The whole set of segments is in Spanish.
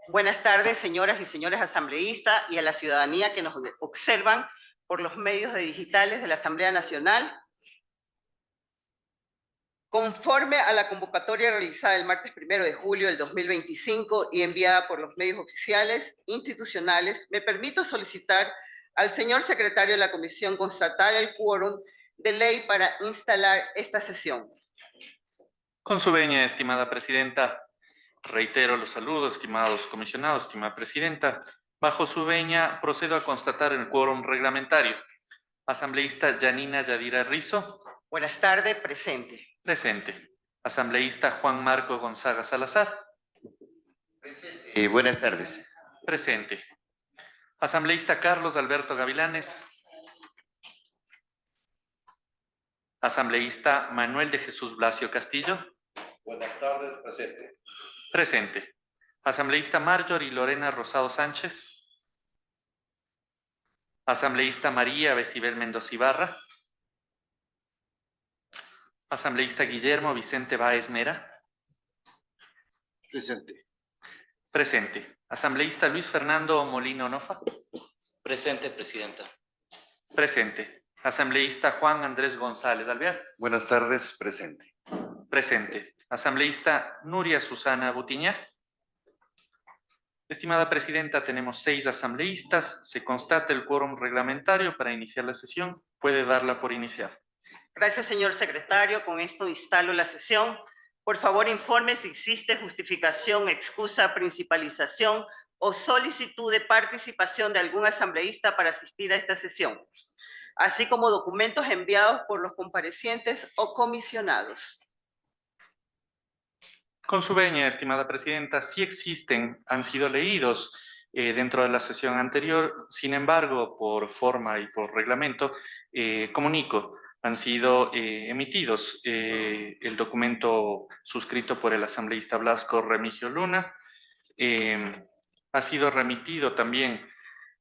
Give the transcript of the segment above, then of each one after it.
Buenas tardes, señoras y señores asambleístas y a la ciudadanía que nos observan por los medios digitales de la Asamblea Nacional. Conforme a la convocatoria realizada el martes 1 de julio del 2025 y enviada por los medios oficiales institucionales, me permito solicitar al señor secretario de la Comisión constatar el quórum de ley para instalar esta sesión. Con su venia, estimada presidenta, reitero los saludos, estimados comisionados, estimada presidenta. Bajo su venia, procedo a constatar el quórum reglamentario. Asambleísta Yanina Yadira Rizo. Buenas tardes, presente. Presente. Asambleísta Juan Marco Gonzaga Salazar. Presente. Buenas tardes. Presente. Asambleísta Carlos Alberto Gavilanes. Asambleísta Manuel de Jesús Blasio Castillo. Buenas tardes, presente. Presente. Asambleísta Marjorie Lorena Rosado Sánchez. Asambleísta María Becibel Mendoza Ibarra. Asambleísta Guillermo Vicente Báez Mera. Presente. Presente. Asambleísta Luis Fernando Molino Onofa. Presente, presidenta. Presente. Asambleísta Juan Andrés González Alvear. Buenas tardes, presente. Presente. Asambleísta Nuria Susana Butiñá. Estimada presidenta, tenemos 6 asambleístas. Se constata el quórum reglamentario para iniciar la sesión. Puede darla por iniciar. Gracias, señor secretario. Con esto instalo la sesión. Por favor, informe si existe justificación, excusa, principalización o solicitud de participación de algún asambleísta para asistir a esta sesión, así como documentos enviados por los comparecientes o comisionados. Con su venia, estimada presidenta, sí existen, han sido leídos dentro de la sesión anterior. Sin embargo, por forma y por reglamento, comunico, han sido emitidos el documento suscrito por el asambleísta Blasco Remigio Luna. Ha sido remitido también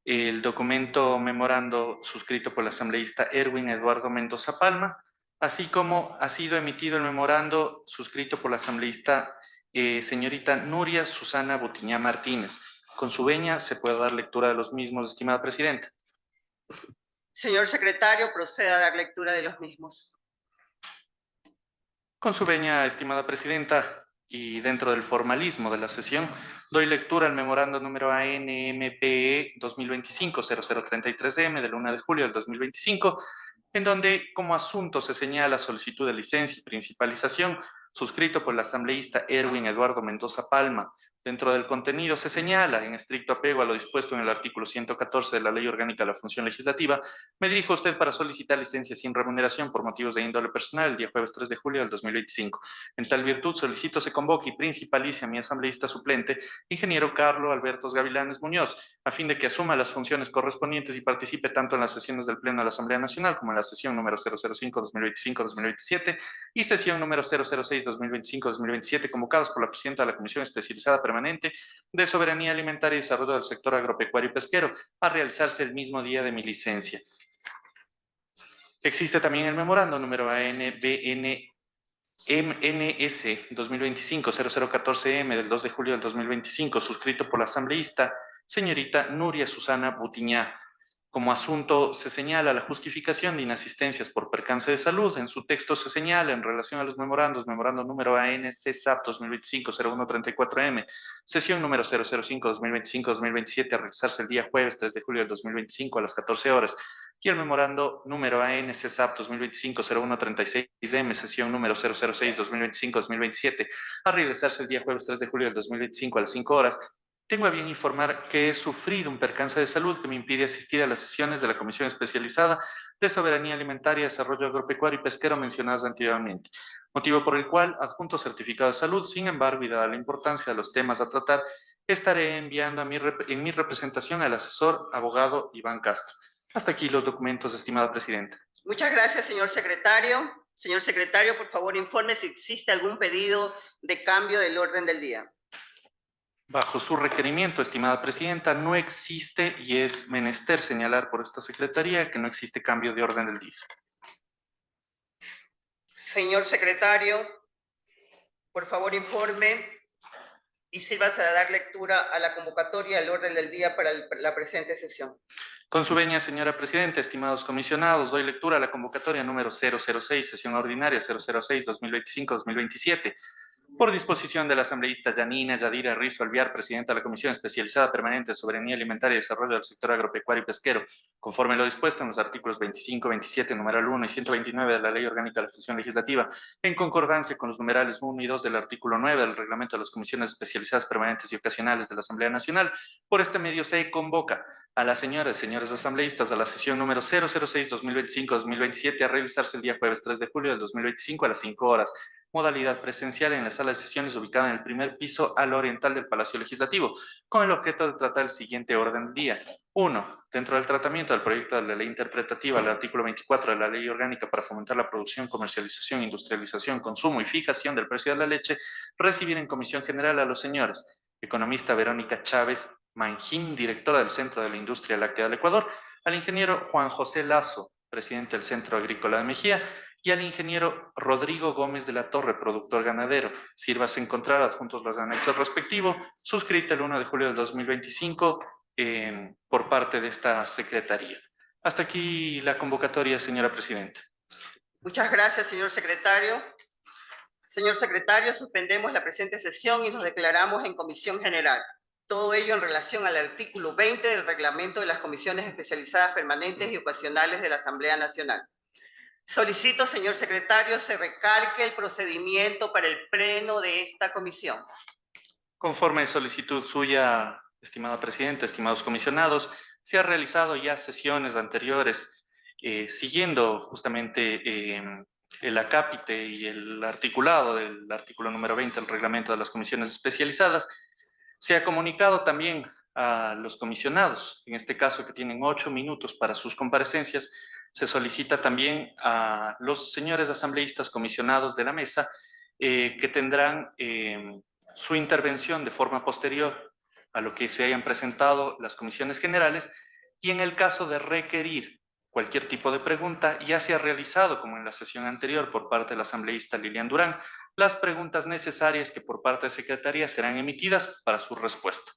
el documento memorando suscrito por el asambleísta Erwin Eduardo Mendoza Palma, así como ha sido emitido el memorando suscrito por la asambleísta señorita Nuria Susana Butiñá Martínez. Con su venia se puede dar lectura de los mismos, estimada presidenta. Señor secretario, proceda a dar lectura de los mismos. Con su venia, estimada presidenta, y dentro del formalismo de la sesión, doy lectura al memorando número ANMPE 2025-0033M del 1 de julio del 2025, en donde como asunto se señala solicitud de licencia y principalización suscrito por el asambleísta Erwin Eduardo Mendoza Palma. Dentro del contenido se señala, en estricto apego a lo dispuesto en el artículo 114 de la Ley Orgánica de la Función Legislativa, me dirijo a usted para solicitar licencia sin remuneración por motivos de índole personal el día jueves 3 de julio del 2025. En tal virtud solicito se convoque y principalice a mi asambleísta suplente, ingeniero Carlos Alberto Gavilanes Muñoz, a fin de que asuma las funciones correspondientes y participe tanto en las sesiones del Pleno de la Asamblea Nacional como en la sesión número 005-2025-2027 y sesión número 006-2025-2027 convocadas por la presidenta de la Comisión Especializada Permanente de Soberanía Alimentaria y Desarrollo del Sector Agropecuario y Pesquero, a realizarse el mismo día de mi licencia. Existe también el memorando número ANBN MNS 2025-0014M del 2 de julio del 2025, suscrito por la asambleísta señorita Nuria Susana Butiñá. Como asunto se señala la justificación de inasistencias por percance de salud. En su texto se señala en relación a los memorandos, memorando número ANC-SAP 2025-0134M, sesión número 005-2025-2027, a realizarse el día jueves 3 de julio del 2025 a las 14 horas, y el memorando número ANC-SAP 2025-0136M, sesión número 006-2025-2027, a realizarse el día jueves 3 de julio del 2025 a las 5 horas, tengo a bien informar que he sufrido un percance de salud que me impide asistir a las sesiones de la Comisión Especializada de Soberanía Alimentaria, Desarrollo Agropecuario y Pesquero mencionadas anteriormente, motivo por el cual adjunto certificado de salud. Sin embargo, y dada la importancia de los temas a tratar, estaré enviando en mi representación al asesor abogado Iván Castro. Hasta aquí los documentos, estimada presidenta. Muchas gracias, señor secretario. Señor secretario, por favor, informe si existe algún pedido de cambio del orden del día. Bajo su requerimiento, estimada presidenta, no existe y es menester señalar por esta secretaría que no existe cambio de orden del día. Señor secretario, por favor informe y sírvase a dar lectura a la convocatoria al orden del día para la presente sesión. Con su venia, señora presidenta, estimados comisionados, doy lectura a la convocatoria número 006, sesión ordinaria 006-2025-2027. Por disposición de la asambleísta Yanina Yadira Rizzo Alviar, presidenta de la Comisión Especializada Permanente de Soberanía Alimentaria y Desarrollo del Sector Agropecuario y Pesquero, conforme lo dispuesto en los artículos 25, 27, numeral 1 y 129 de la Ley Orgánica de la Función Legislativa, en concordancia con los numerales 1 y 2 del artículo 9 del Reglamento de las Comisiones Especializadas Permanentes y Ocasionales de la Asamblea Nacional, por este medio se convoca a las señoras y señores asambleístas a la sesión número 006-2025-2027 a realizarse el día jueves 3 de julio del 2025 a las 5 horas. Modalidad presencial en la sala de sesiones ubicada en el primer piso al oriental del Palacio Legislativo, con el objeto de tratar el siguiente orden del día. 1. Dentro del tratamiento del proyecto de la ley interpretativa del artículo 24 de la Ley Orgánica para fomentar la producción, comercialización, industrialización, consumo y fijación del precio de la leche, recibir en comisión general a los señores economista Verónica Chávez Manjín, directora del Centro de la Industria Láctea del Ecuador, al ingeniero Juan José Lazo, presidente del Centro Agrícola de Mejía, y al ingeniero Rodrigo Gómez de la Torre, productor ganadero. Sírvase encontrar adjuntos los anexos respectivos, suscrita el 1 de julio del 2025 por parte de esta secretaría. Hasta aquí la convocatoria, señora presidenta. Muchas gracias, señor secretario. Señor secretario, suspendemos la presente sesión y nos declaramos en comisión general. Todo ello en relación al artículo 20 del Reglamento de las Comisiones Especializadas Permanentes y Ocasionales de la Asamblea Nacional. Solicito, señor secretario, se recalque el procedimiento para el pleno de esta comisión. Conforme solicitud suya, estimada presidenta, estimados comisionados, se ha realizado ya sesiones anteriores siguiendo justamente el acápite y el articulado del artículo número 20 del reglamento de las comisiones especializadas. Se ha comunicado también a los comisionados, en este caso que tienen 8 minutos para sus comparecencias. Se solicita también a los señores asambleístas comisionados de la mesa que tendrán su intervención de forma posterior a lo que se hayan presentado las comisiones generales, y en el caso de requerir cualquier tipo de pregunta, ya se ha realizado, como en la sesión anterior, por parte de la asambleísta Lilian Durán, las preguntas necesarias que por parte de Secretaría serán emitidas para su respuesta.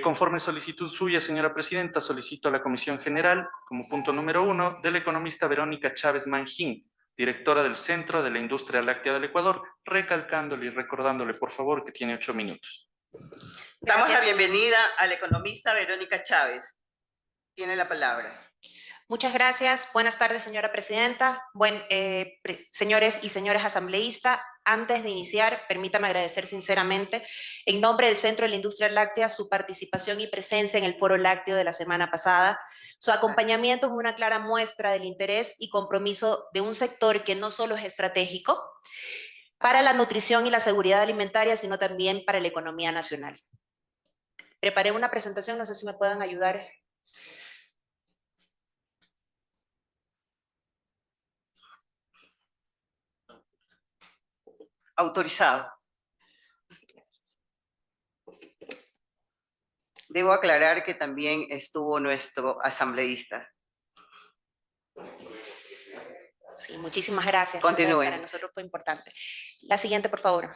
Conforme solicitud suya, señora presidenta, solicito a la Comisión General, como punto número 1, de la economista Verónica Chávez Manjín, directora del Centro de la Industria Láctea del Ecuador, recalcándole y recordándole, por favor, que tiene 8 minutos. Damos la bienvenida a la economista Verónica Chávez. Tiene la palabra. Muchas gracias. Buenas tardes, señora presidenta. Señores y señoras asambleístas, antes de iniciar, permítame agradecer sinceramente, en nombre del Centro de la Industria Láctea, su participación y presencia en el Foro Lácteo de la semana pasada. Su acompañamiento es una clara muestra del interés y compromiso de un sector que no solo es estratégico para la nutrición y la seguridad alimentaria, sino también para la economía nacional. Preparé una presentación, no sé si me puedan ayudar. Autorizado. Debo aclarar que también estuvo nuestro asambleísta. Sí, muchísimas gracias. Continúen. Para nosotros fue importante. La siguiente, por favor.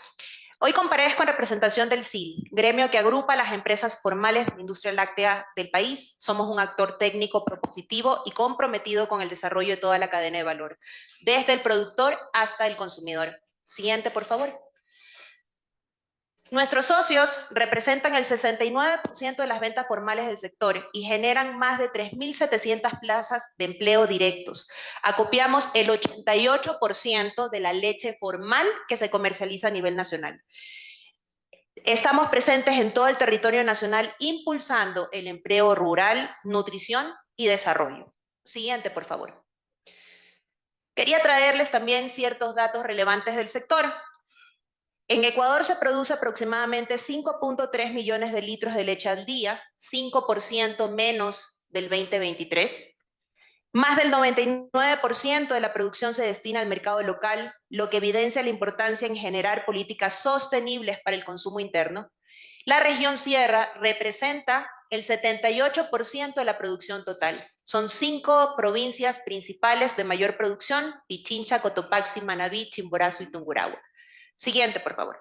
Hoy comparezco en representación del CIL, gremio que agrupa a las empresas formales de la industria láctea del país. Somos un actor técnico propositivo y comprometido con el desarrollo de toda la cadena de valor, desde el productor hasta el consumidor. Siguiente, por favor. Nuestros socios representan el 69% de las ventas formales del sector y generan más de 3.700 plazas de empleo directos. Acopiamos el 88% de la leche formal que se comercializa a nivel nacional. Estamos presentes en todo el territorio nacional impulsando el empleo rural, nutrición y desarrollo. Siguiente, por favor. Quería traerles también ciertos datos relevantes del sector. En Ecuador se produce aproximadamente 5.3 millones de litros de leche al día, 5% menos del 2023. Más del 99% de la producción se destina al mercado local, lo que evidencia la importancia en generar políticas sostenibles para el consumo interno. La región Sierra representa el 78% de la producción total. Son 5 provincias principales de mayor producción: Pichincha, Cotopaxi, Manabí, Chimborazo y Tungurahua. Siguiente, por favor.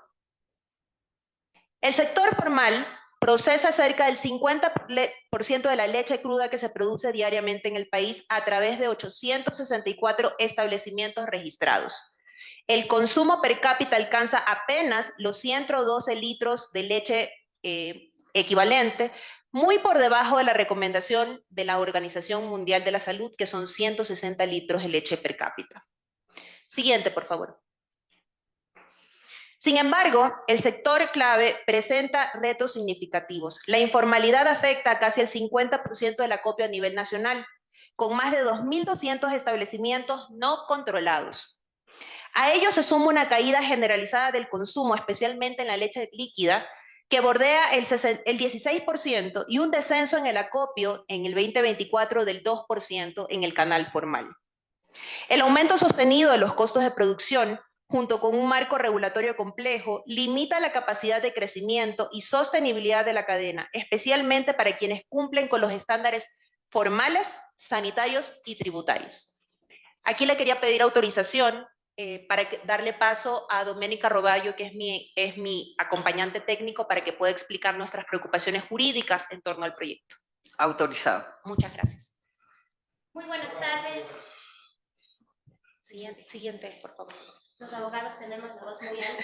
El sector formal procesa cerca del 50% de la leche cruda que se produce diariamente en el país a través de 864 establecimientos registrados. El consumo per cápita alcanza apenas los 112 litros de leche equivalente, muy por debajo de la recomendación de la Organización Mundial de la Salud, que son 160 litros de leche per cápita. Siguiente, por favor. Sin embargo, el sector clave presenta retos significativos. La informalidad afecta a casi el 50% del acopio a nivel nacional, con más de 2.200 establecimientos no controlados. A ello se suma una caída generalizada del consumo, especialmente en la leche líquida, que bordea el 16%, y un descenso en el acopio en el 2024 del 2% en el canal formal. El aumento sostenido de los costos de producción, junto con un marco regulatorio complejo, limita la capacidad de crecimiento y sostenibilidad de la cadena, especialmente para quienes cumplen con los estándares formales, sanitarios y tributarios. Aquí le quería pedir autorización para darle paso a Doménica Roballo, que es mi acompañante técnico, para que pueda explicar nuestras preocupaciones jurídicas en torno al proyecto. Autorizado. Muchas gracias. Muy buenas tardes. Siguiente, por favor. Los abogados tenemos la voz muy alta.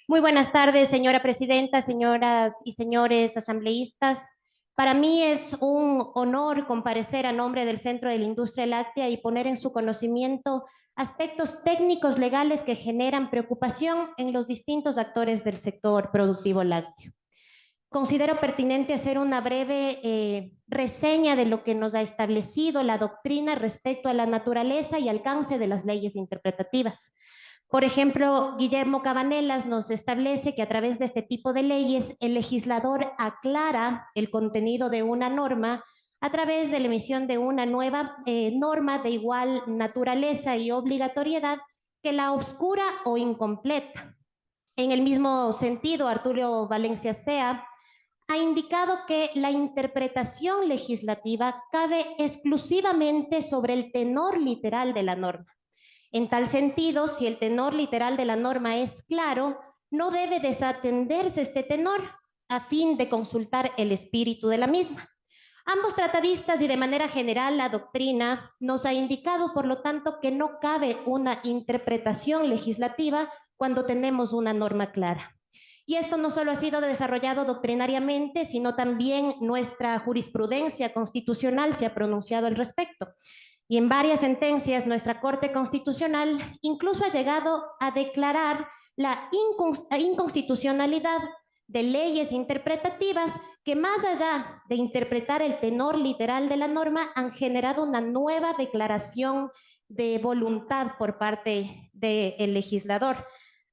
Muy buenas tardes, señora presidenta, señoras y señores asambleístas. Para mí es un honor comparecer a nombre del Centro de la Industria Láctea y poner en su conocimiento aspectos técnicos legales que generan preocupación en los distintos actores del sector productivo lácteo. Considero pertinente hacer una breve reseña de lo que nos ha establecido la doctrina respecto a la naturaleza y alcance de las leyes interpretativas. Por ejemplo, Guillermo Cabanelas nos establece que a través de este tipo de leyes el legislador aclara el contenido de una norma a través de la emisión de una nueva norma de igual naturaleza y obligatoriedad que la obscura o incompleta. En el mismo sentido, Arturo Valencia Sea ha indicado que la interpretación legislativa cabe exclusivamente sobre el tenor literal de la norma. En tal sentido, si el tenor literal de la norma es claro, no debe desatenderse este tenor a fin de consultar el espíritu de la misma. Ambos tratadistas y de manera general la doctrina nos ha indicado, por lo tanto, que no cabe una interpretación legislativa cuando tenemos una norma clara. Y esto no solo ha sido desarrollado doctrinariamente, sino también nuestra jurisprudencia constitucional se ha pronunciado al respecto. Y en varias sentencias, nuestra Corte Constitucional incluso ha llegado a declarar la inconstitucionalidad de leyes interpretativas que, más allá de interpretar el tenor literal de la norma, han generado una nueva declaración de voluntad por parte del legislador.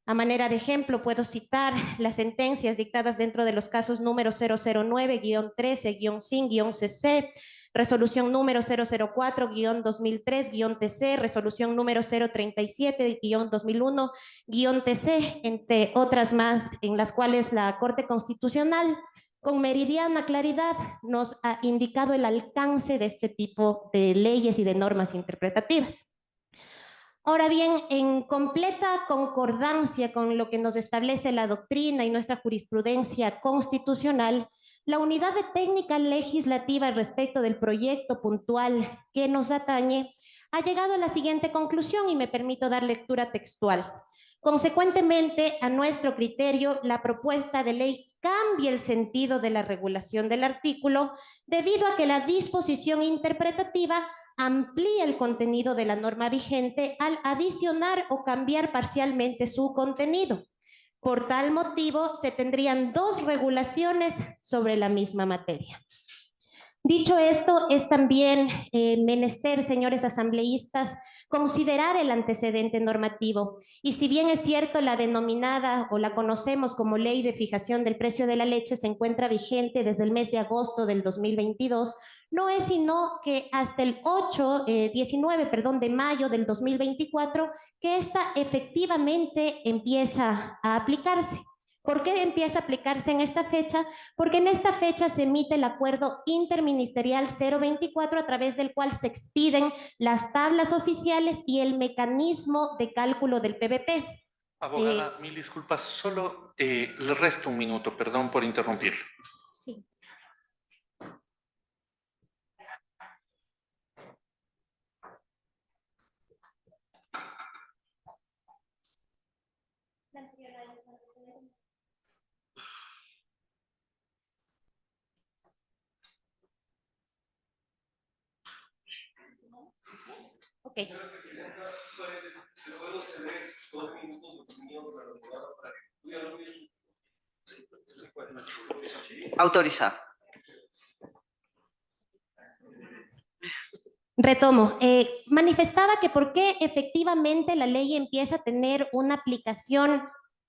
A manera de ejemplo, puedo citar las sentencias dictadas dentro de los casos número 009-13-5-CIN-CC, resolución número 004-2003-TC, resolución número 037-2001-TC, entre otras más, en las cuales la Corte Constitucional, con meridiana claridad, nos ha indicado el alcance de este tipo de leyes y de normas interpretativas. Ahora bien, en completa concordancia con lo que nos establece la doctrina y nuestra jurisprudencia constitucional, la unidad de técnica legislativa respecto del proyecto puntual que nos atañe ha llegado a la siguiente conclusión, y me permito dar lectura textual. Consecuentemente, a nuestro criterio, la propuesta de ley cambia el sentido de la regulación del artículo debido a que la disposición interpretativa amplía el contenido de la norma vigente al adicionar o cambiar parcialmente su contenido. Por tal motivo, se tendrían dos regulaciones sobre la misma materia. Dicho esto, es también menester, señores asambleístas, considerar el antecedente normativo. Y si bien es cierto, la denominada o la conocemos como Ley de Fijación del Precio de la Leche se encuentra vigente desde el mes de agosto del 2022, no es sino que hasta el 19 de mayo del 2024 que esta efectivamente empieza a aplicarse. ¿Por qué empieza a aplicarse en esta fecha? Porque en esta fecha se emite el acuerdo interministerial 024 a través del cual se expiden las tablas oficiales y el mecanismo de cálculo del PVP. Abogada, mil disculpas, solo le resto un minuto, perdón por interrumpirlo. Sí. Ok. Autorizado. Retomo. Manifestaba que por qué efectivamente la ley empieza a tener una aplicación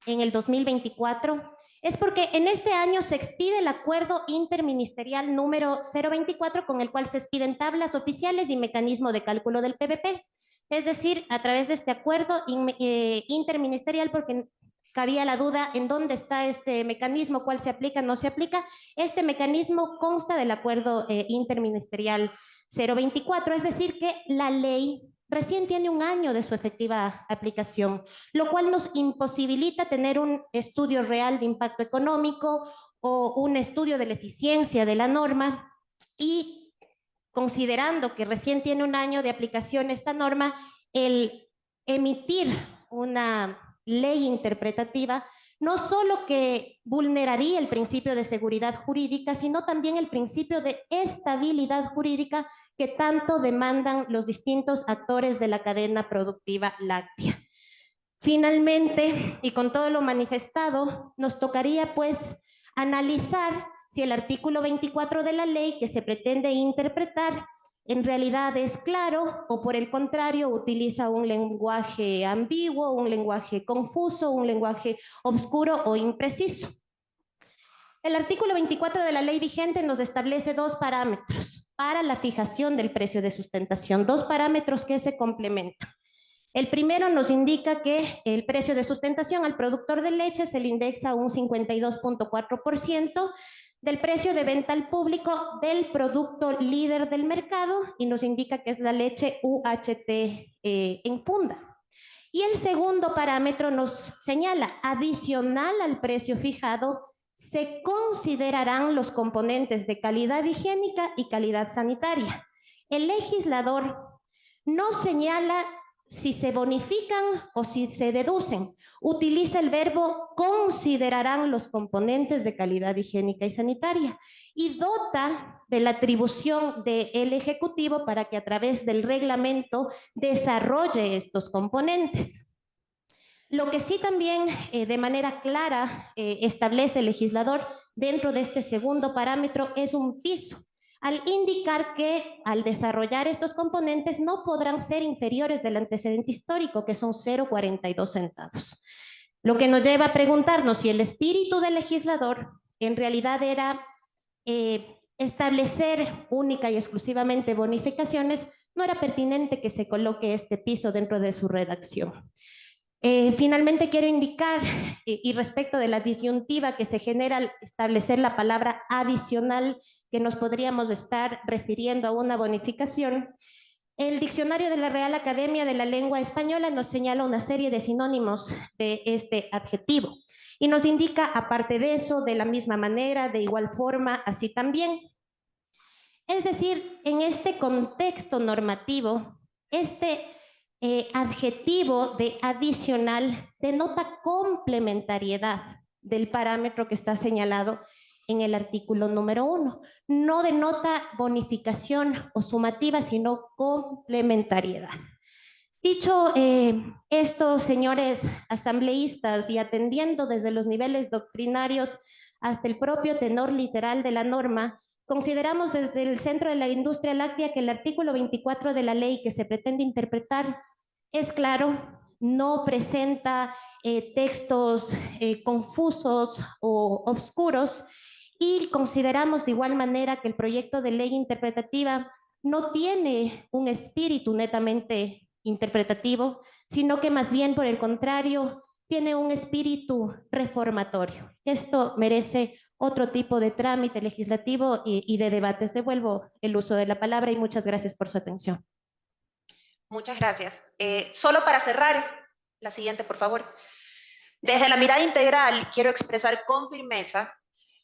en el 2024. Es porque en este año se expide el acuerdo interministerial número 024 con el cual se expiden tablas oficiales y mecanismo de cálculo del PVP. Es decir, a través de este acuerdo interministerial, porque cabía la duda en dónde está este mecanismo, cuál se aplica, no se aplica. Este mecanismo consta del acuerdo interministerial 024, es decir, que la ley recién tiene un año de su efectiva aplicación, lo cual nos imposibilita tener un estudio real de impacto económico o un estudio de la eficiencia de la norma, y considerando que recién tiene un año de aplicación esta norma, el emitir una ley interpretativa no solo que vulneraría el principio de seguridad jurídica, sino también el principio de estabilidad jurídica que tanto demandan los distintos actores de la cadena productiva láctea. Finalmente, y con todo lo manifestado, nos tocaría pues analizar si el artículo 24 de la ley que se pretende interpretar en realidad es claro o por el contrario utiliza un lenguaje ambiguo, un lenguaje confuso, un lenguaje obscuro o impreciso. El artículo 24 de la ley vigente nos establece dos parámetros para la fijación del precio de sustentación, dos parámetros que se complementan. El primero nos indica que el precio de sustentación al productor de leche se le indexa un 52.4% del precio de venta al público del producto líder del mercado y nos indica que es la leche UHT en funda. Y el segundo parámetro nos señala, adicional al precio fijado, se considerarán los componentes de calidad higiénica y calidad sanitaria. El legislador no señala si se bonifican o si se deducen. Utiliza el verbo considerarán los componentes de calidad higiénica y sanitaria y dota de la atribución del Ejecutivo para que a través del reglamento desarrolle estos componentes. Lo que sí también de manera clara establece el legislador dentro de este segundo parámetro es un piso, al indicar que al desarrollar estos componentes no podrán ser inferiores del antecedente histórico, que son 0,42 centavos. Lo que nos lleva a preguntarnos si el espíritu del legislador en realidad era establecer única y exclusivamente bonificaciones, no era pertinente que se coloque este piso dentro de su redacción. Finalmente quiero indicar, y respecto de la disyuntiva que se genera al establecer la palabra adicional, que nos podríamos estar refiriendo a una bonificación, el diccionario de la Real Academia de la Lengua Española nos señala una serie de sinónimos de este adjetivo y nos indica, aparte de eso, de la misma manera, de igual forma, así también. Es decir, en este contexto normativo, este adjetivo de adicional denota complementariedad del parámetro que está señalado en el artículo número 1. No denota bonificación o sumativa, sino complementariedad. Dicho esto, señores asambleístas, y atendiendo desde los niveles doctrinarios hasta el propio tenor literal de la norma, consideramos desde el Centro de la Industria Láctea que el artículo 24 de la ley que se pretende interpretar es claro, no presenta textos confusos o obscuros, y consideramos de igual manera que el proyecto de ley interpretativa no tiene un espíritu netamente interpretativo, sino que más bien por el contrario tiene un espíritu reformatorio. Esto merece otro tipo de trámite legislativo y de debates. Devuelvo el uso de la palabra y muchas gracias por su atención. Muchas gracias. Solo para cerrar, la siguiente, por favor. Desde la mirada integral, quiero expresar con firmeza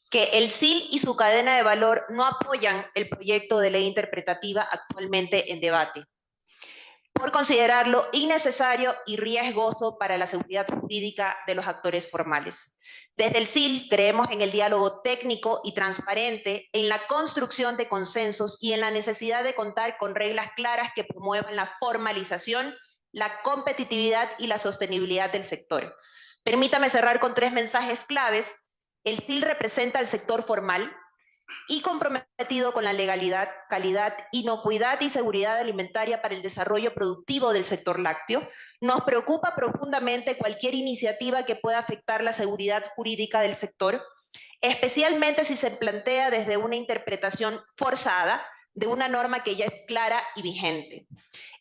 que el SIL y su cadena de valor no apoyan el proyecto de ley interpretativa actualmente en debate, por considerarlo innecesario y riesgoso para la seguridad jurídica de los actores formales. Desde el SIL creemos en el diálogo técnico y transparente, en la construcción de consensos y en la necesidad de contar con reglas claras que promuevan la formalización, la competitividad y la sostenibilidad del sector. Permítame cerrar con 3 mensajes claves. El SIL representa al sector formal y comprometido con la legalidad, calidad, inocuidad y seguridad alimentaria para el desarrollo productivo del sector lácteo. Nos preocupa profundamente cualquier iniciativa que pueda afectar la seguridad jurídica del sector, especialmente si se plantea desde una interpretación forzada de una norma que ya es clara y vigente.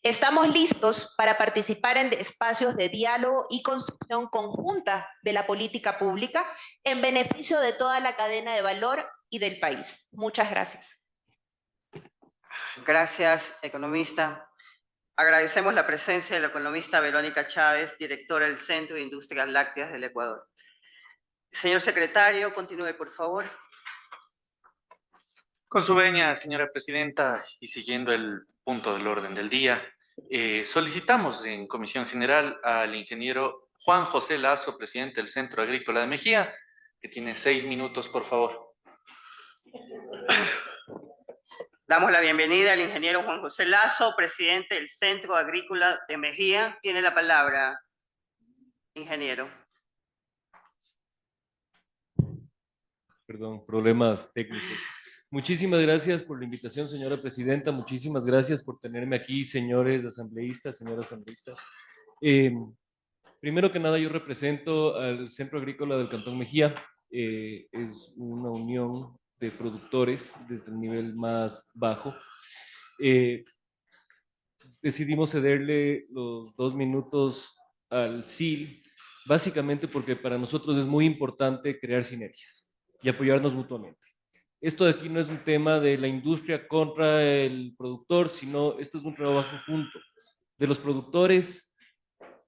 Estamos listos para participar en espacios de diálogo y construcción conjunta de la política pública en beneficio de toda la cadena de valor y del país. Muchas gracias. Gracias, economista. Agradecemos la presencia de la economista Verónica Chávez, directora del Centro de Industrias Lácteas del Ecuador. Señor secretario, continúe, por favor. Con su venia, señora presidenta, y siguiendo el punto del orden del día, solicitamos en Comisión General al ingeniero Juan José Lazo, presidente del Centro Agrícola de Mejía, que tiene 6 minutos, por favor. Damos la bienvenida al ingeniero Juan José Lazo, presidente del Centro Agrícola de Mejía. Tiene la palabra, ingeniero. Perdón, problemas técnicos. Muchísimas gracias por la invitación, señora presidenta. Muchísimas gracias por tenerme aquí, señores asambleístas, señoras asambleístas. Primero que nada, yo represento al Centro Agrícola del Cantón Mejía. Es una unión de productores desde el nivel más bajo. Decidimos cederle los 2 minutos al SIL, básicamente porque para nosotros es muy importante crear sinergias y apoyarnos mutuamente. Esto de aquí no es un tema de la industria contra el productor, sino esto es un trabajo junto de los productores,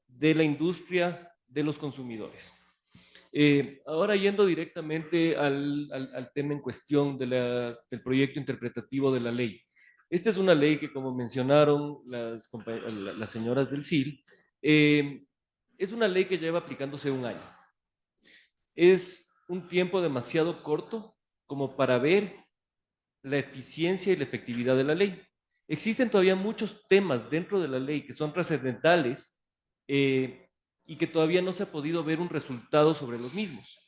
de la industria, de los consumidores. Ahora yendo directamente al tema en cuestión del proyecto interpretativo de la ley. Esta es una ley que, como mencionaron las señoras del SIL, es una ley que lleva aplicándose 1 año. Es un tiempo demasiado corto como para ver la eficiencia y la efectividad de la ley. Existen todavía muchos temas dentro de la ley que son trascendentales y que todavía no se ha podido ver un resultado sobre los mismos.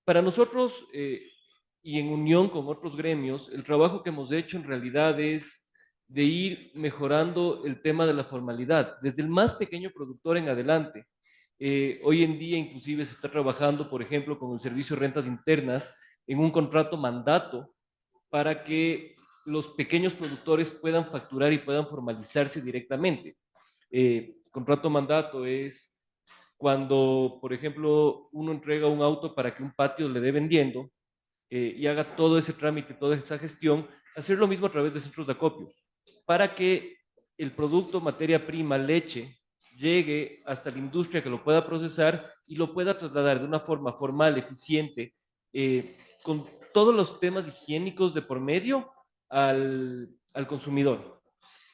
Para nosotros, y en unión con otros gremios, el trabajo que hemos hecho en realidad es de ir mejorando el tema de la formalidad, desde el más pequeño productor en adelante. Hoy en día inclusive se está trabajando, por ejemplo, con el Servicio de Rentas Internas en un contrato mandato para que los pequeños productores puedan facturar y puedan formalizarse directamente. Contrato mandato es cuando, por ejemplo, uno entrega un auto para que un patio le dé vendiendo y haga todo ese trámite, toda esa gestión, hacer lo mismo a través de centros de acopio, para que el producto, materia prima, leche, llegue hasta la industria que lo pueda procesar y lo pueda trasladar de una forma formal, eficiente, con todos los temas higiénicos de por medio al consumidor.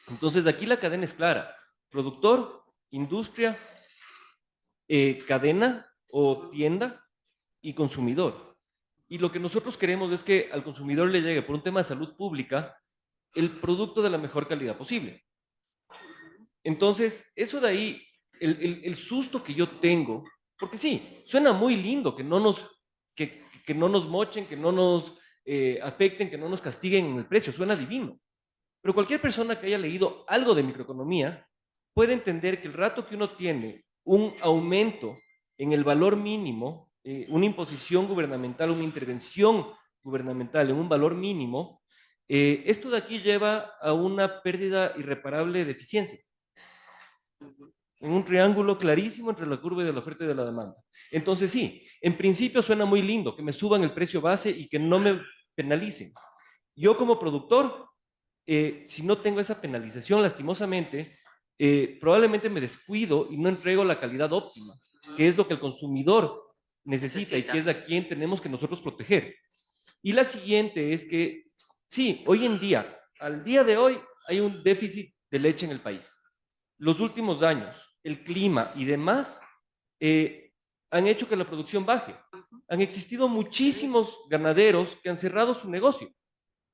Entonces aquí la cadena es clara: productor, industria, cadena o tienda y consumidor. Y lo que nosotros queremos es que al consumidor le llegue, por un tema de salud pública, el producto de la mejor calidad posible. Entonces, eso de ahí, el susto que yo tengo, porque sí, suena muy lindo que no nos mochen, que no nos afecten, que no nos castiguen en el precio, suena divino. Pero cualquier persona que haya leído algo de microeconomía puede entender que el rato que uno tiene un aumento en el valor mínimo, una imposición gubernamental, una intervención gubernamental en un valor mínimo, esto de aquí lleva a una pérdida irreparable de eficiencia. en un triángulo clarísimo entre la curva de la oferta y de la demanda. Entonces sí, en principio suena muy lindo que me suban el precio base y que no me penalicen. Yo como productor, si no tengo esa penalización, lastimosamente, probablemente me descuido y no entrego la calidad óptima, que es lo que el consumidor necesita y que es a quien tenemos que nosotros proteger. Y la siguiente es que, sí, hoy en día, al día de hoy, hay un déficit de leche en el país. Los últimos años, el clima y demás han hecho que la producción baje. Han existido muchísimos ganaderos que han cerrado su negocio.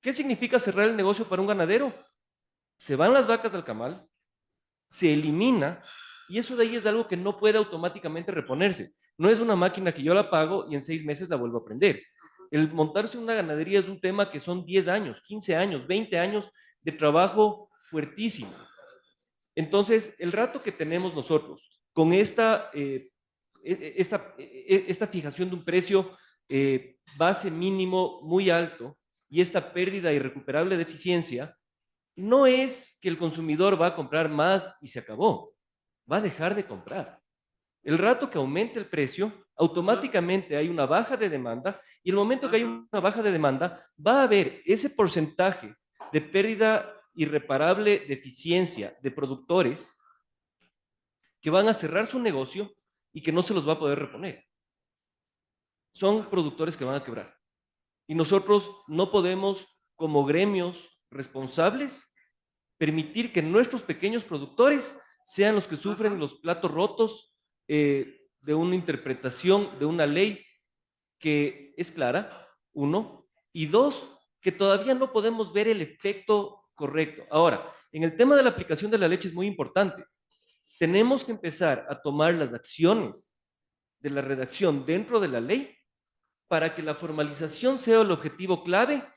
¿Qué significa cerrar el negocio para un ganadero? Se van las vacas al camal, se elimina, y eso de ahí es algo que no puede automáticamente reponerse. No es una máquina que yo la pago y en 6 meses la vuelvo a prender. El montarse una ganadería es un tema que son 10 años, 15 años, 20 años de trabajo fuertísimo. Entonces, el rato que tenemos nosotros con esta fijación de un precio base mínimo muy alto y esta pérdida irrecuperable de eficiencia, no es que el consumidor va a comprar más y se acabó, va a dejar de comprar. El rato que aumente el precio, automáticamente hay una baja de demanda, y el momento que hay una baja de demanda, va a haber ese porcentaje de pérdida irreparable de eficiencia de productores que van a cerrar su negocio y que no se los va a poder reponer. Son productores que van a quebrar. Y nosotros no podemos, como gremios responsables, permitir que nuestros pequeños productores sean los que sufren los platos rotos de una interpretación de una ley que es clara, uno, y dos, que todavía no podemos ver el efecto correcto. Ahora, en el tema de la aplicación de la leche es muy importante. Tenemos que empezar a tomar las acciones de la redacción dentro de la ley para que la formalización sea el objetivo clave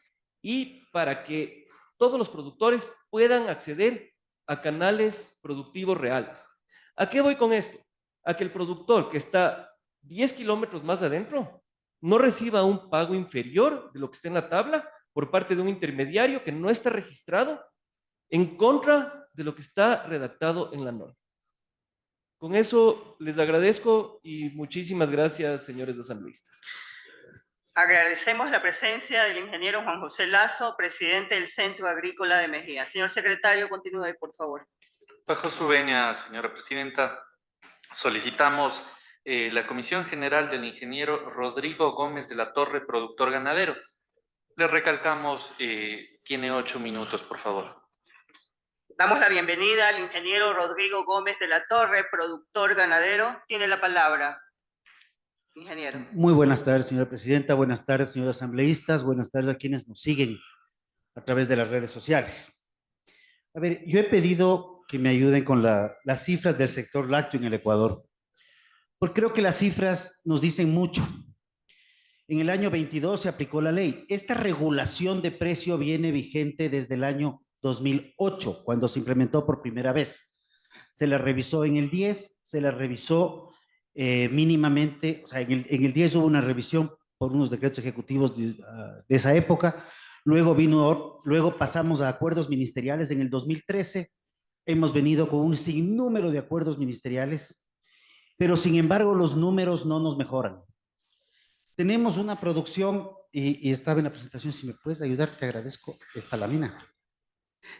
y para que todos los productores puedan acceder a canales productivos reales. ¿A qué voy con esto? A que el productor que está 10 kilómetros más adentro no reciba un pago inferior de lo que está en la tabla por parte de un intermediario que no está registrado en contra de lo que está redactado en la norma. Con eso les agradezco y muchísimas gracias, señores asambleístas. Agradecemos la presencia del ingeniero Juan José Lazo, presidente del Centro Agrícola de Mejía. Señor secretario, continúe, por favor. Bajo su venia, señora presidenta, solicitamos la Comisión General del ingeniero Rodrigo Gómez de la Torre, productor ganadero. Le recalcamos, tiene 8 minutos, por favor. Damos la bienvenida al ingeniero Rodrigo Gómez de la Torre, productor ganadero. Tiene la palabra, ingeniero. Muy buenas tardes, señora presidenta. Buenas tardes, señores asambleístas. Buenas tardes a quienes nos siguen a través de las redes sociales. A ver, yo he pedido que me ayuden con las cifras del sector lácteo en el Ecuador, porque creo que las cifras nos dicen mucho. En el año 22 se aplicó la ley. Esta regulación de precio viene vigente desde el año 2008, cuando se implementó por primera vez. Se la revisó en el 10, se la revisó mínimamente, o sea, en el 10 hubo una revisión por unos decretos ejecutivos de esa época, luego pasamos a acuerdos ministeriales en el 2013, hemos venido con un sinnúmero de acuerdos ministeriales, pero sin embargo los números no nos mejoran. Tenemos una producción, y estaba en la presentación, si me puedes ayudar, te agradezco esta lámina.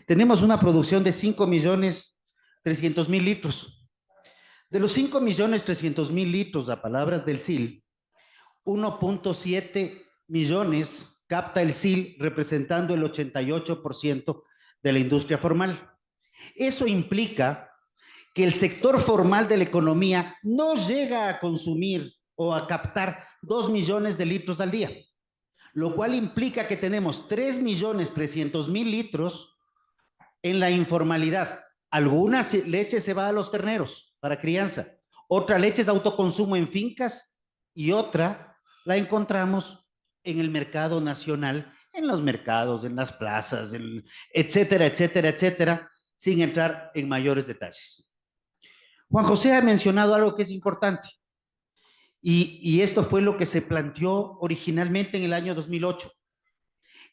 Tenemos una producción de 5.300.000 litros. De los 5.300.000 litros, a palabras del SIL, 1.7 millones capta el SIL, representando el 88% de la industria formal. Eso implica que el sector formal de la economía no llega a consumir o a captar 2 millones de litros al día, lo cual implica que tenemos 3.300.000 litros en la informalidad. Alguna leche se va a los terneros para crianza, otra leche es autoconsumo en fincas y otra la encontramos en el mercado nacional, en los mercados, en las plazas, etcétera, etcétera, etcétera, sin entrar en mayores detalles. Juan José ha mencionado algo que es importante y esto fue lo que se planteó originalmente en el año 2008,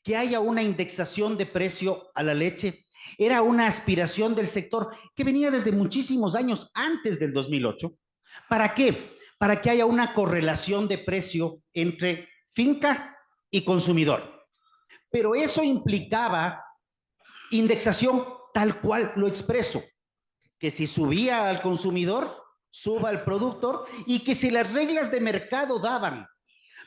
que haya una indexación de precio a la leche Era una aspiración del sector que venía desde muchísimos años antes del 2008. ¿Para qué? Para que haya una correlación de precio entre finca y consumidor. Pero eso implicaba indexación tal cual lo expreso, que si subía al consumidor, suba al productor, y que si las reglas de mercado daban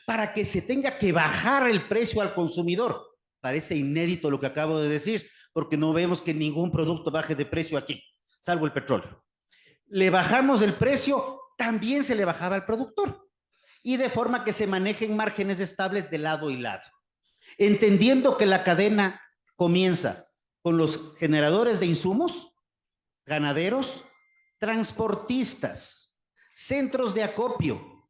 para que se tenga que bajar el precio al consumidor, parece inédito lo que acabo de decir, porque no vemos que ningún producto baje de precio aquí, salvo el petróleo. Le bajamos el precio, también se le bajaba al productor, y de forma que se manejen márgenes estables de lado y lado. Entendiendo que la cadena comienza con los generadores de insumos, ganaderos, transportistas, centros de acopio,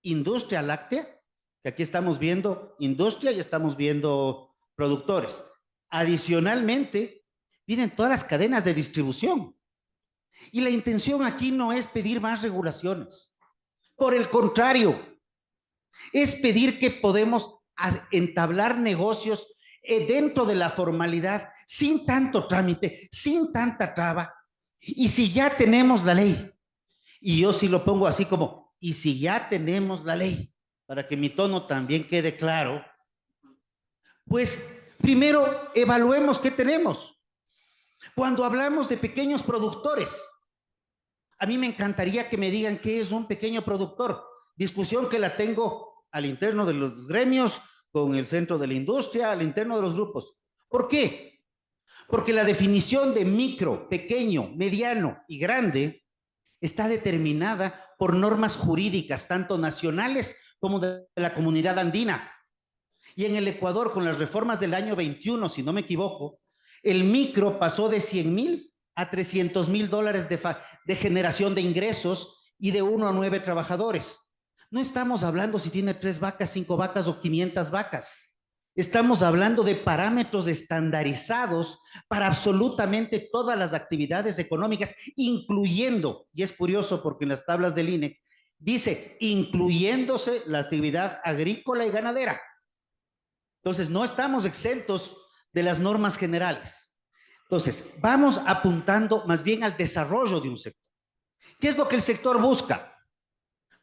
industria láctea, que aquí estamos viendo industria y estamos viendo productores. Adicionalmente, vienen todas las cadenas de distribución. Y la intención aquí no es pedir más regulaciones. Por el contrario, es pedir que podemos entablar negocios dentro de la formalidad, sin tanto trámite, sin tanta traba. Y si ya tenemos la ley, y yo sí lo pongo así como, y si ya tenemos la ley, para que mi tono también quede claro, pues primero evaluemos qué tenemos. Cuando hablamos de pequeños productores, a mí me encantaría que me digan qué es un pequeño productor. Discusión que la tengo al interno de los gremios, con el centro de la industria, al interno de los grupos. ¿Por qué? Porque la definición de micro, pequeño, mediano y grande está determinada por normas jurídicas, tanto nacionales como de la comunidad andina. Y en el Ecuador, con las reformas del año 21, si no me equivoco, el micro pasó de 100,000 a 300,000 dólares de generación de ingresos y de 1 a 9 trabajadores. No estamos hablando si tiene 3 vacas, 5 vacas o 500 vacas. Estamos hablando de parámetros estandarizados para absolutamente todas las actividades económicas, incluyendo, y es curioso porque en las tablas del INEC dice, incluyéndose la actividad agrícola y ganadera. Entonces, no estamos exentos de las normas generales. Entonces, vamos apuntando más bien al desarrollo de un sector. ¿Qué es lo que el sector busca?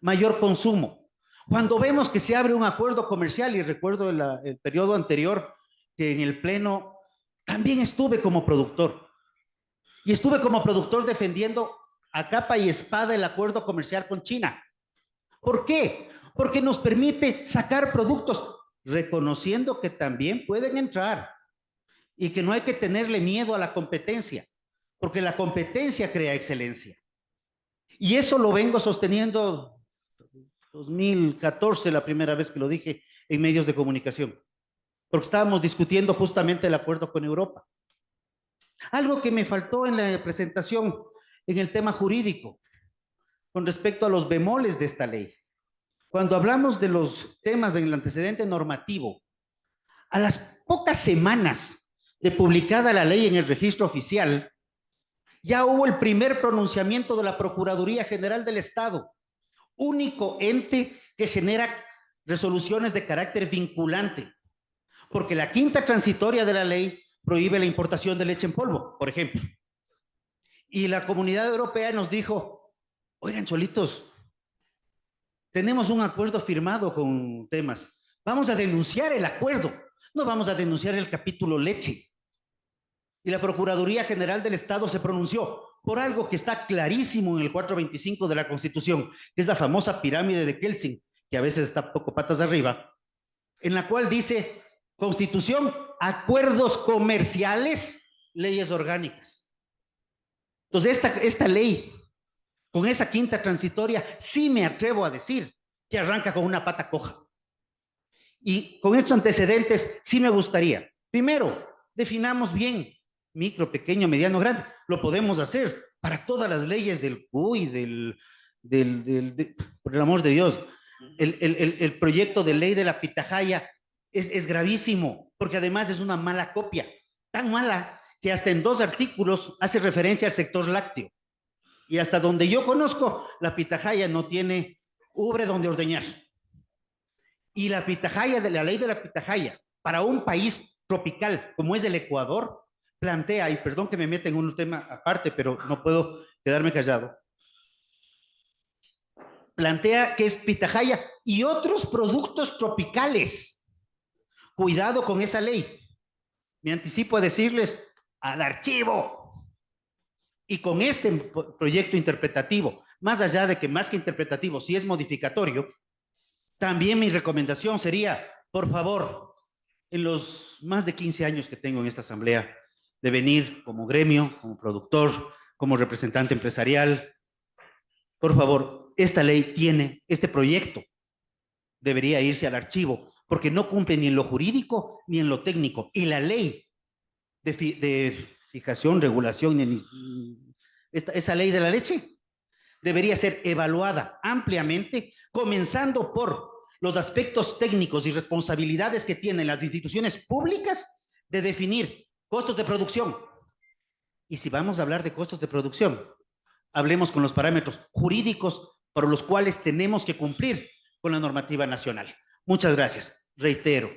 Mayor consumo. Cuando vemos que se abre un acuerdo comercial, y recuerdo el periodo anterior que en el Pleno también estuve como productor. Y estuve como productor defendiendo a capa y espada el acuerdo comercial con China. ¿Por qué? Porque nos permite sacar productos, reconociendo que también pueden entrar y que no hay que tenerle miedo a la competencia, porque la competencia crea excelencia. Y eso lo vengo sosteniendo 2014, la primera vez que lo dije en medios de comunicación, porque estábamos discutiendo justamente el acuerdo con Europa. Algo que me faltó en la presentación en el tema jurídico, con respecto a los bemoles de esta ley. Cuando hablamos de los temas del antecedente normativo, a las pocas semanas de publicada la ley en el registro oficial, ya hubo el primer pronunciamiento de la Procuraduría General del Estado, único ente que genera resoluciones de carácter vinculante, porque la quinta transitoria de la ley prohíbe la importación de leche en polvo, por ejemplo. Y la Comunidad Europea nos dijo, oigan, cholitos, tenemos un acuerdo firmado con temas, vamos a denunciar el acuerdo, no vamos a denunciar el capítulo leche. Y la Procuraduría General del Estado se pronunció por algo que está clarísimo en el 425 de la Constitución, que es la famosa pirámide de Kelsen, que a veces está poco patas arriba, en la cual dice, Constitución, acuerdos comerciales, leyes orgánicas. Entonces, esta ley, con esa quinta transitoria, sí me atrevo a decir que arranca con una pata coja. Y con estos antecedentes, sí me gustaría, primero, definamos bien, micro, pequeño, mediano, grande. Lo podemos hacer para todas las leyes del CUI, por el amor de Dios. El proyecto de ley de la pitahaya es gravísimo, porque además es una mala copia, tan mala que hasta en 2 artículos hace referencia al sector lácteo. Y hasta donde yo conozco, la pitahaya no tiene ubre donde ordeñar. Y la pitahaya, de la ley de la pitahaya, para un país tropical como es el Ecuador, plantea, y perdón que me meta en un tema aparte, pero no puedo quedarme callado, plantea que es pitahaya y otros productos tropicales. Cuidado con esa ley. Me anticipo a decirles al archivo. Y con este proyecto interpretativo, más allá de que más que interpretativo, si es modificatorio, también mi recomendación sería, por favor, en los más de 15 años que tengo en esta asamblea, de venir como gremio, como productor, como representante empresarial, por favor, esta ley tiene, este proyecto debería irse al archivo, porque no cumple ni en lo jurídico ni en lo técnico. Y la ley de fijación, regulación, esa ley de la leche debería ser evaluada ampliamente, comenzando por los aspectos técnicos y responsabilidades que tienen las instituciones públicas de definir costos de producción. Y si vamos a hablar de costos de producción, hablemos con los parámetros jurídicos por los cuales tenemos que cumplir con la normativa nacional. Muchas gracias. Reitero,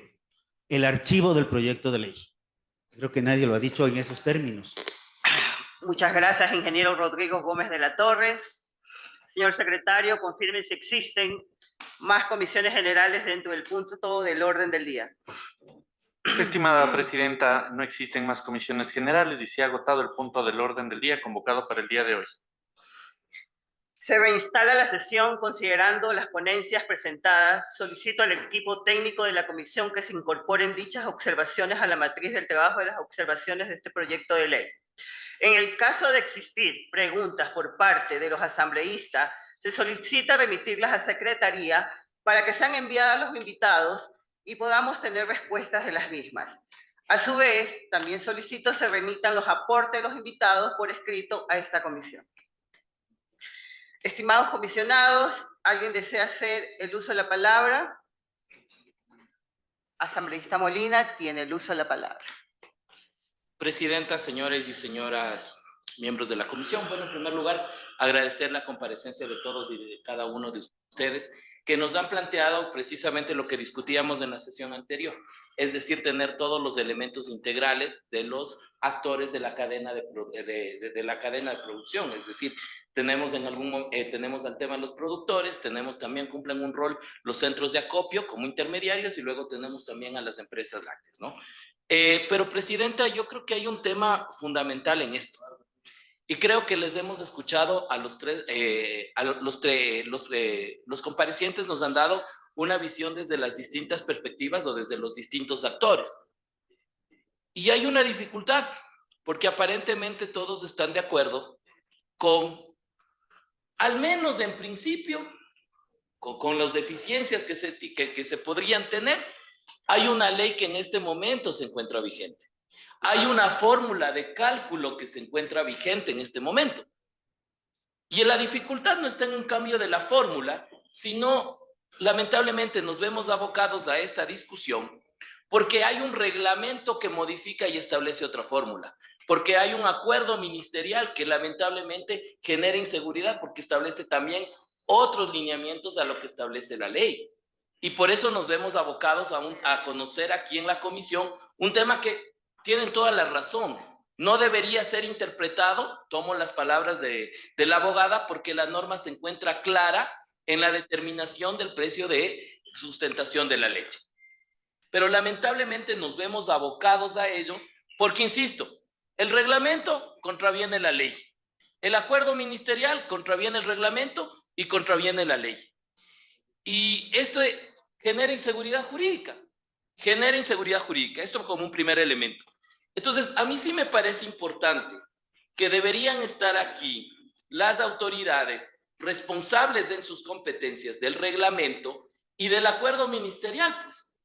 el archivo del proyecto de ley. Creo que nadie lo ha dicho en esos términos. Muchas gracias, ingeniero Rodrigo Gómez de la Torres. Señor secretario, confirme si existen más comisiones generales dentro del punto del orden del día. Estimada presidenta, no existen más comisiones generales y se ha agotado el punto del orden del día convocado para el día de hoy. Se reinstala la sesión considerando las ponencias presentadas. Solicito al equipo técnico de la comisión que se incorporen dichas observaciones a la matriz del trabajo de las observaciones de este proyecto de ley. En el caso de existir preguntas por parte de los asambleístas, se solicita remitirlas a Secretaría para que sean enviadas a los invitados y podamos tener respuestas de las mismas. A su vez, también solicito se remitan los aportes de los invitados por escrito a esta comisión. Estimados comisionados, ¿alguien desea hacer el uso de la palabra? Asambleísta Molina tiene el uso de la palabra. Presidenta, señores y señoras miembros de la comisión, bueno, en primer lugar, agradecer la comparecencia de todos y de cada uno de ustedes que nos han planteado precisamente lo que discutíamos en la sesión anterior, es decir, tener todos los elementos integrales de los actores de la cadena de la cadena de producción, es decir, tenemos al tema los productores, tenemos también cumplen un rol los centros de acopio como intermediarios y luego tenemos también a las empresas lácteas, ¿no? Pero, presidenta, yo creo que hay un tema fundamental en esto. Y creo que les hemos escuchado a los tres, los comparecientes nos han dado una visión desde las distintas perspectivas o desde los distintos actores. Y hay una dificultad, porque aparentemente todos están de acuerdo con, al menos en principio, con las deficiencias que se podrían tener. Hay una ley que en este momento se encuentra vigente. Hay una fórmula de cálculo que se encuentra vigente en este momento. Y la dificultad no está en un cambio de la fórmula, sino, lamentablemente, nos vemos abocados a esta discusión porque hay un reglamento que modifica y establece otra fórmula, porque hay un acuerdo ministerial que lamentablemente genera inseguridad porque establece también otros lineamientos a lo que establece la ley. Y por eso nos vemos abocados a conocer aquí en la comisión un tema que tienen toda la razón. No debería ser interpretado, tomo las palabras de la abogada, porque la norma se encuentra clara en la determinación del precio de sustentación de la leche. Pero lamentablemente nos vemos abocados a ello porque, insisto, el reglamento contraviene la ley. El acuerdo ministerial contraviene el reglamento y contraviene la ley. Y esto genera inseguridad jurídica. Esto como un primer elemento. Entonces, a mí sí me parece importante que deberían estar aquí las autoridades responsables en sus competencias del reglamento y del acuerdo ministerial, pues,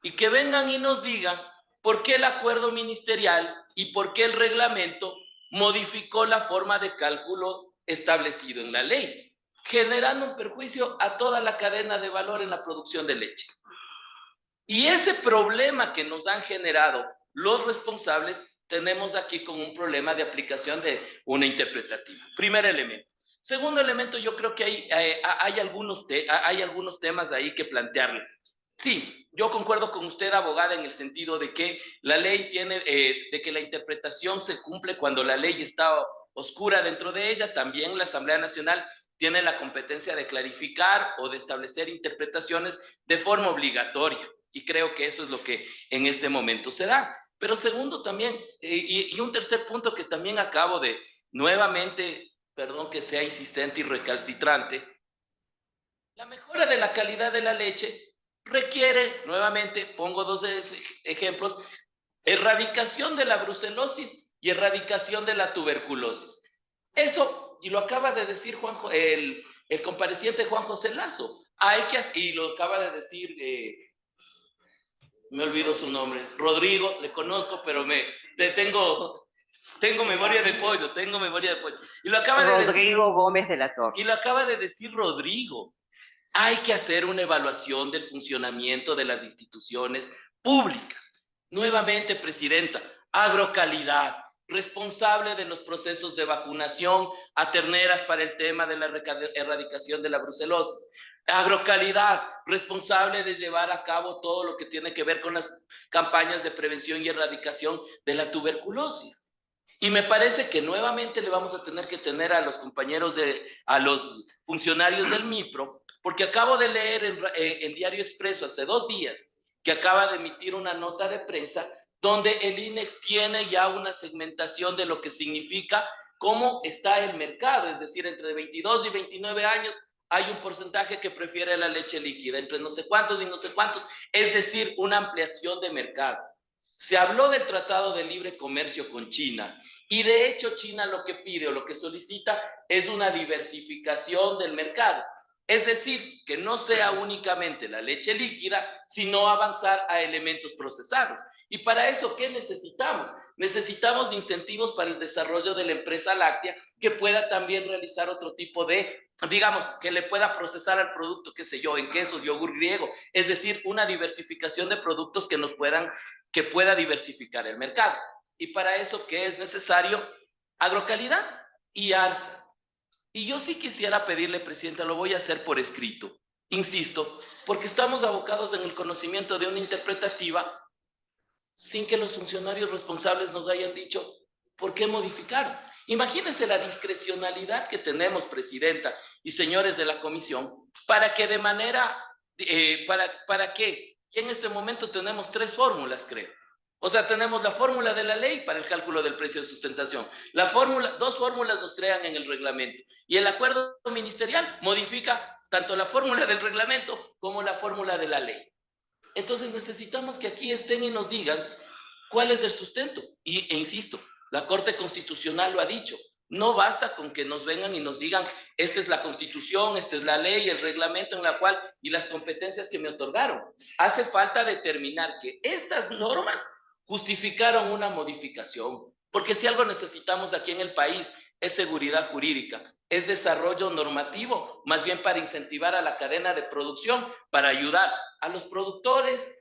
y que vengan y nos digan por qué el acuerdo ministerial y por qué el reglamento modificó la forma de cálculo establecido en la ley, generando un perjuicio a toda la cadena de valor en la producción de leche. Y ese problema que nos han generado los responsables, tenemos aquí con un problema de aplicación de una interpretativa. Primer elemento. Segundo elemento, yo creo que hay algunos temas ahí que plantearle. Sí, yo concuerdo con usted, abogada, en el sentido de que la ley tiene, de que la interpretación se cumple cuando la ley está oscura dentro de ella. También la Asamblea Nacional tiene la competencia de clarificar o de establecer interpretaciones de forma obligatoria. Y creo que eso es lo que en este momento se da. Pero segundo también, y un tercer punto que también acabo de nuevamente, perdón que sea insistente y recalcitrante, la mejora de la calidad de la leche requiere, nuevamente, pongo dos ejemplos, erradicación de la brucelosis y erradicación de la tuberculosis. Eso, y lo acaba de decir el compareciente Juan José Lazo, y lo acaba de decir, me olvido su nombre, Rodrigo, le conozco, pero tengo memoria de pollo, Y lo acaba de Rodrigo Gómez de la Torre. Y lo acaba de decir Rodrigo. Hay que hacer una evaluación del funcionamiento de las instituciones públicas. Nuevamente, presidenta, agrocalidad, responsable de los procesos de vacunación a terneras para el tema de la erradicación de la brucelosis. Agrocalidad, responsable de llevar a cabo todo lo que tiene que ver con las campañas de prevención y erradicación de la tuberculosis. Y me parece que nuevamente le vamos a tener que tener a los compañeros, a los funcionarios del MIPRO, porque acabo de leer en Diario Expreso hace 2 días que acaba de emitir una nota de prensa donde el INE tiene ya una segmentación de lo que significa cómo está el mercado, es decir, entre 22 y 29 años hay un porcentaje que prefiere la leche líquida, entre no sé cuántos y no sé cuántos, es decir, una ampliación de mercado. Se habló del Tratado de Libre Comercio con China y de hecho China lo que pide o lo que solicita es una diversificación del mercado. Es decir, que no sea únicamente la leche líquida, sino avanzar a elementos procesados. Y para eso, ¿qué necesitamos? Necesitamos incentivos para el desarrollo de la empresa láctea que pueda también realizar otro tipo de, digamos, que le pueda procesar al producto, qué sé yo, en quesos, yogur griego. Es decir, una diversificación de productos que pueda diversificar el mercado. Y para eso, ¿qué es necesario? Agrocalidad y ARSA. Y yo sí quisiera pedirle, presidenta, lo voy a hacer por escrito, insisto, porque estamos abocados en el conocimiento de una interpretativa sin que los funcionarios responsables nos hayan dicho por qué modificaron. Imagínense la discrecionalidad que tenemos, presidenta y señores de la comisión, para que de manera, para que en este momento tenemos 3 fórmulas, creo. O sea, tenemos la fórmula de la ley para el cálculo del precio de sustentación. 2 fórmulas nos crean en el reglamento. Y el acuerdo ministerial modifica tanto la fórmula del reglamento como la fórmula de la ley. Entonces necesitamos que aquí estén y nos digan cuál es el sustento. E insisto, la Corte Constitucional lo ha dicho. No basta con que nos vengan y nos digan, esta es la Constitución, esta es la ley, el reglamento en la cual y las competencias que me otorgaron. Hace falta determinar que estas normas justificaron una modificación, porque si algo necesitamos aquí en el país es seguridad jurídica, es desarrollo normativo, más bien para incentivar a la cadena de producción, para ayudar a los productores,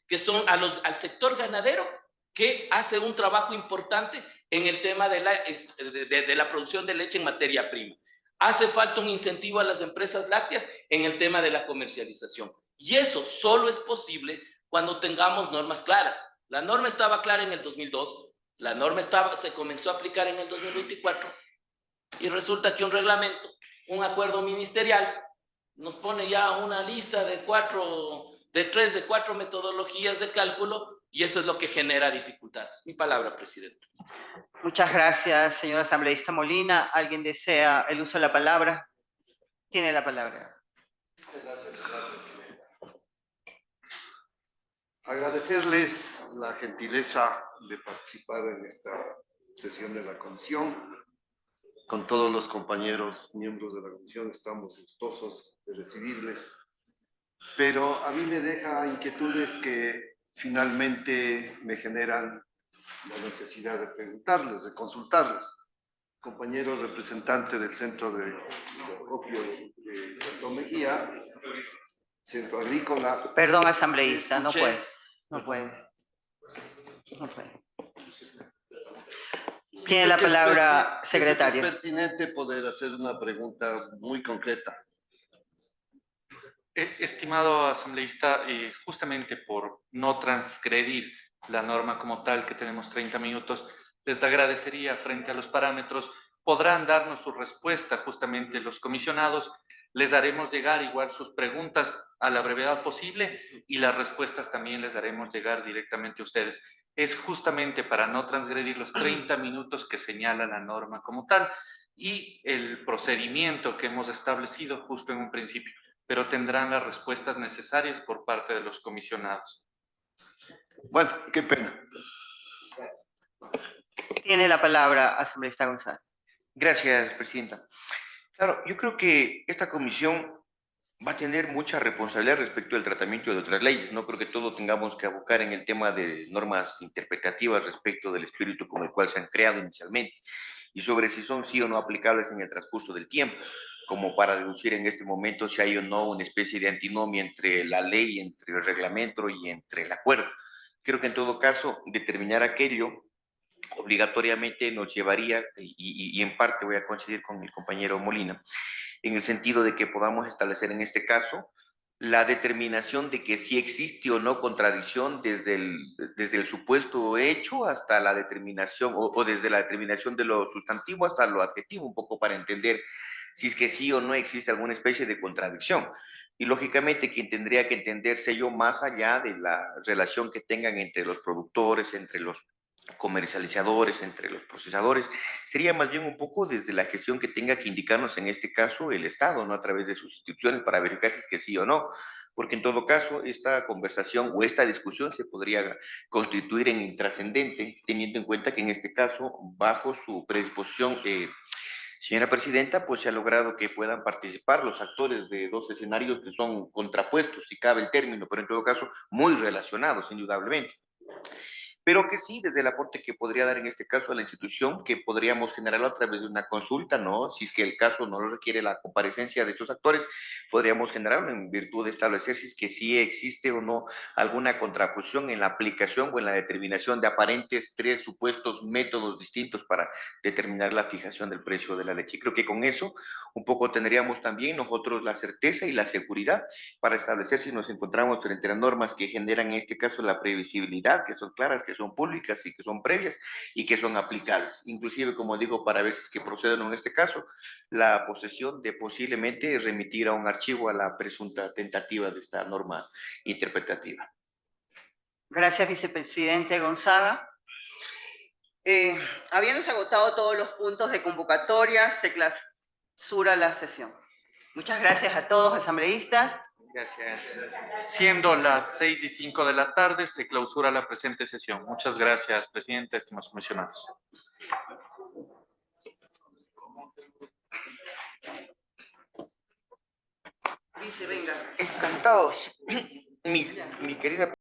que son al sector ganadero, que hace un trabajo importante en el tema de la producción de leche en materia prima. Hace falta un incentivo a las empresas lácteas en el tema de la comercialización. Y eso solo es posible cuando tengamos normas claras. La norma estaba clara en el 2002, la norma se comenzó a aplicar en el 2024 y resulta que un reglamento, un acuerdo ministerial, nos pone ya una lista de 4 metodologías de cálculo y eso es lo que genera dificultades. Mi palabra, presidente. Muchas gracias, señor asambleísta Molina. ¿Alguien desea el uso de la palabra? Tiene la palabra. Muchas gracias, señora presidenta. Agradecerles la gentileza de participar en esta sesión de la comisión. Con todos los compañeros miembros de la comisión estamos gustosos de recibirles, pero a mí me deja inquietudes que finalmente me generan la necesidad de preguntarles, de consultarles. Compañeros representantes del Centro de Acopio de Puerto Mejía, Centro Agrícola. Perdón, asambleísta, no puede. Tiene la palabra, secretario. Es pertinente poder hacer una pregunta muy concreta. Estimado asambleísta, justamente por no transgredir la norma como tal, que tenemos 30 minutos, les agradecería frente a los parámetros, podrán darnos su respuesta justamente los comisionados, les haremos llegar igual sus preguntas a la brevedad posible y las respuestas también les haremos llegar directamente a ustedes. Es justamente para no transgredir los 30 minutos que señala la norma como tal y el procedimiento que hemos establecido justo en un principio, pero tendrán las respuestas necesarias por parte de los comisionados. Bueno, qué pena. Tiene la palabra, asambleísta González. Gracias, presidenta. Claro, yo creo que esta comisión va a tener mucha responsabilidad respecto al tratamiento de otras leyes. No creo que todo tengamos que abocar en el tema de normas interpretativas respecto del espíritu con el cual se han creado inicialmente y sobre si son sí o no aplicables en el transcurso del tiempo, como para deducir en este momento si hay o no una especie de antinomia entre la ley, entre el reglamento y entre el acuerdo. Creo que en todo caso determinar aquello obligatoriamente nos llevaría, y en parte voy a coincidir con el compañero Molina, en el sentido de que podamos establecer en este caso la determinación de que si existe o no contradicción desde el supuesto hecho hasta la determinación, o desde la determinación de lo sustantivo hasta lo adjetivo, un poco para entender si es que sí o no existe alguna especie de contradicción. Y lógicamente quien tendría que entenderse yo más allá de la relación que tengan entre los productores, entre los comercializadores, entre los procesadores, sería más bien un poco desde la gestión que tenga que indicarnos en este caso el Estado, ¿no? A través de sus instituciones para verificar si es que sí o no, porque en todo caso esta conversación o esta discusión se podría constituir en intrascendente, teniendo en cuenta que en este caso, bajo su predisposición, señora presidenta, pues se ha logrado que puedan participar los actores de dos escenarios que son contrapuestos, si cabe el término, pero en todo caso muy relacionados, indudablemente. Pero que sí, desde el aporte que podría dar en este caso a la institución, que podríamos generarlo a través de una consulta, ¿no? Si es que el caso no lo requiere la comparecencia de estos actores, podríamos generarlo en virtud de establecer si es que sí existe o no alguna contraposición en la aplicación o en la determinación de aparentes tres supuestos métodos distintos para determinar la fijación del precio de la leche. Y creo que con eso un poco tendríamos también nosotros la certeza y la seguridad para establecer si nos encontramos frente a normas que generan en este caso la previsibilidad, que son claras, que son públicas y que son previas y que son aplicables. Inclusive, como digo, para ver si es que proceden en este caso, la posesión de posiblemente remitir a un archivo a la presunta tentativa de esta norma interpretativa. Gracias, vicepresidente Gonzaga. Habiéndose agotado todos los puntos de convocatoria, se clausura la sesión. Muchas gracias a todos, asambleístas. Gracias. Siendo las 6:05 de la tarde, se clausura la presente sesión. Muchas gracias, presidente, estimados comisionados. Vice, venga. Encantados. Mi querida